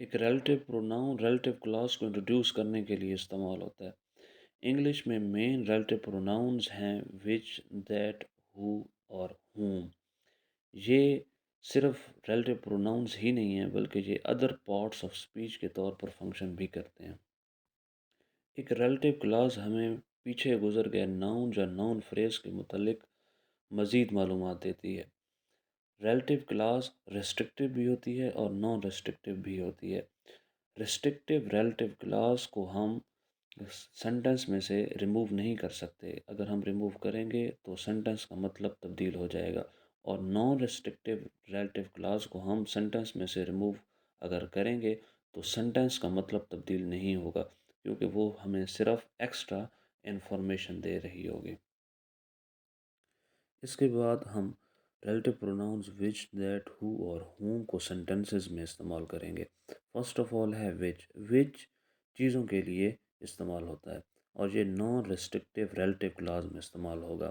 ایک relative pronoun relative class کو introduce کرنے کے لیے استعمال ہوتا ہے۔ انگلش میں مین ریلیٹو پروناؤنز ہیں وچ، دیٹ، ہو اور ہوم۔ یہ صرف ریلیٹو پروناؤنز ہی نہیں ہیں بلکہ یہ ادر پارٹس آف اسپیچ کے طور پر فنکشن بھی کرتے ہیں۔ ایک ریلیٹو کلاس ہمیں پیچھے گزر گئے ناؤن یا ناؤن فریز کے متعلق مزید معلومات دیتی ہے۔ ریلیٹو کلاس ریسٹرکٹیو بھی ہوتی ہے اور نان ریسٹرکٹیو بھی ہوتی ہے۔ ریسٹرکٹیو ریلیٹو کلاس کو ہم سینٹنس میں سے ریموو نہیں کر سکتے۔ اگر ہم ریموو کریں گے تو سینٹنس کا مطلب تبدیل ہو جائے گا، اور نان ریسٹرکٹیو ریلیٹو کلاس کو ہم سینٹنس میں سے ریموو اگر کریں گے تو سینٹنس کا مطلب تبدیل نہیں ہوگا، کیونکہ وہ ہمیں صرف ایکسٹرا انفارمیشن دے رہی ہوگی۔ اس کے بعد ہم ریلیٹو پروناؤنز وچ، دیٹ، ہو اور ہوم کو سینٹنسز میں استعمال کریں گے۔ فرسٹ آف آل ہے وچ۔ وچ چیزوں کے لیے استعمال ہوتا ہے اور یہ نان ریسٹرکٹیو ریلیٹو کلاس میں استعمال ہوگا۔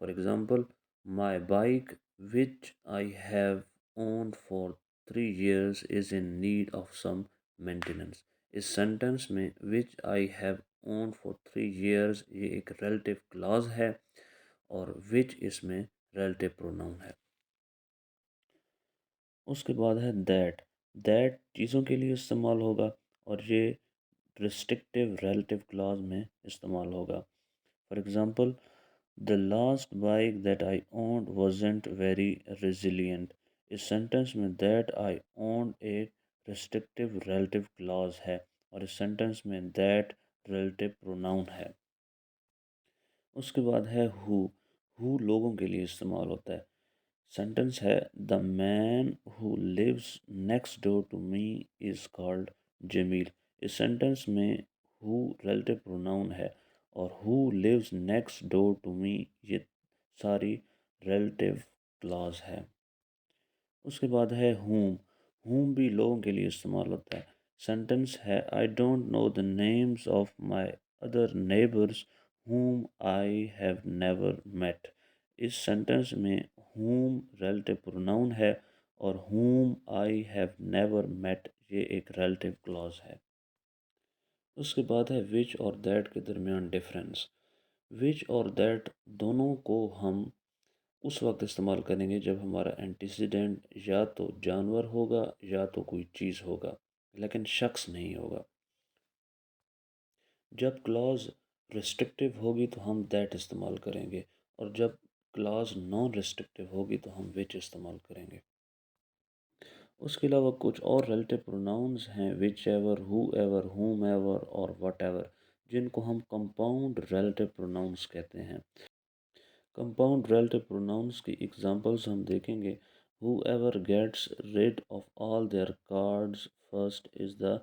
For example, my bike which I have owned for 3 years is in need of some maintenance. اس سینٹنس میں which I have owned for 3 years یہ ایک ریلیٹو کلاس ہے اور وچ اس میں ریلیٹو پروناؤن ہے۔ اس کے بعد ہے دیٹ۔ دیٹ چیزوں کے لیے استعمال ہوگا اور یہ ریسٹرکٹیو ریلیٹو کلاس میں استعمال ہوگا۔ For example, the last bike that I owned wasn't very resilient۔ اس سینٹنس میں that I owned ایک restrictive relative clause ہے اور اس سینٹنس میں that relative pronoun ہے۔ اس کے بعد ہے who لوگوں کے لیے استعمال ہوتا ہے۔ سینٹنس ہے the man who lives next door to me is called Jamil. اس سینٹنس میں who relative pronoun ہے اور who lives next door to me یہ ساری ریلیٹو کلاس ہے۔ اس کے بعد ہے whom بھی لوگوں کے لیے استعمال ہوتا ہے۔ سینٹنس ہے I don't know the names of my other neighbors whom I have never met۔ اس سینٹنس میں whom ریلیٹو پروناؤن ہے اور whom I have never met یہ ایک ریلیٹو کلاس ہے۔ اس کے بعد ہے وچ اور دیٹ کے درمیان ڈفرینس۔ وچ اور دیٹ دونوں کو ہم اس وقت استعمال کریں گے جب ہمارا اینٹیسیڈنٹ یا تو جانور ہوگا یا تو کوئی چیز ہوگا، لیکن شخص نہیں ہوگا۔ جب کلاز ریسٹرکٹیو ہوگی تو ہم دیٹ استعمال کریں گے، اور جب کلاز نان ریسٹرکٹیو ہوگی تو ہم وچ استعمال کریں گے۔ اس کے علاوہ کچھ اور ریلیٹو پروناؤنز ہیں whichever, whoever, whomever اور وٹ ایور، جن کو ہم کمپاؤنڈ ریلیٹو پروناؤنز کہتے ہیں۔ کمپاؤنڈ ریلیٹو پروناؤنز کی ایگزامپلز ہم دیکھیں گے۔ Whoever gets rid of all their cards first is the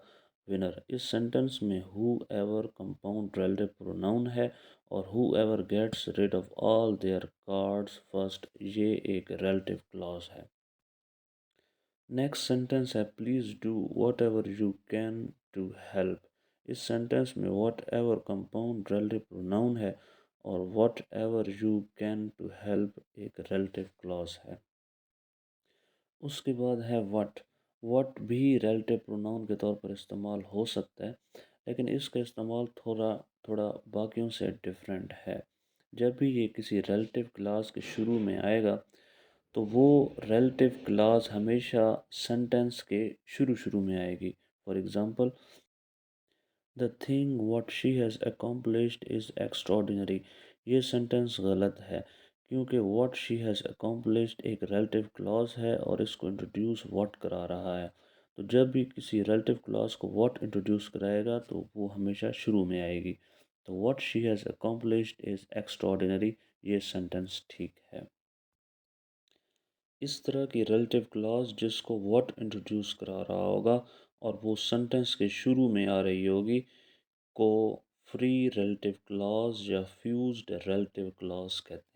winner. اس سینٹنس میں whoever compound relative pronoun ہے اور whoever gets rid of all their cards first یہ ایک ریلیٹو کلاس ہے۔ نیکسٹ سینٹنس ہے please do what ever you can to help. اس sentence میں whatever compound relative pronoun ہے اور whatever you can to help ایک relative clause ہے۔ اس کے بعد ہے وٹ۔ وٹ بھی ریلیٹو پروناؤن کے طور پر استعمال ہو سکتا ہے، لیکن اس کا استعمال تھوڑا باقیوں سے ڈفرینٹ ہے۔ جب بھی یہ کسی ریلیٹو کلاس کے شروع میں آئے گا تو وہ ریلیٹو کلاس ہمیشہ سینٹنس کے شروع میں آئے گی۔ For example, the thing what she has accomplished is extraordinary۔ یہ سینٹنس غلط ہے کیونکہ what she has accomplished ایک ریلیٹو کلاس ہے اور اس کو انٹروڈیوس what کرا رہا ہے۔ تو جب بھی کسی ریلیٹو کلاس کو what انٹروڈیوس کرائے گا تو وہ ہمیشہ شروع میں آئے گی۔ تو what she has accomplished is extraordinary یہ سینٹنس ٹھیک ہے۔ اس طرح کی ریلیٹو کلاس جس کو what انٹروڈیوس کرا رہا ہوگا اور وہ سینٹنس کے شروع میں آ رہی ہوگی کو فری ریلیٹو کلاس یا فیوزڈ ریلیٹو کلاس کہتے ہیں۔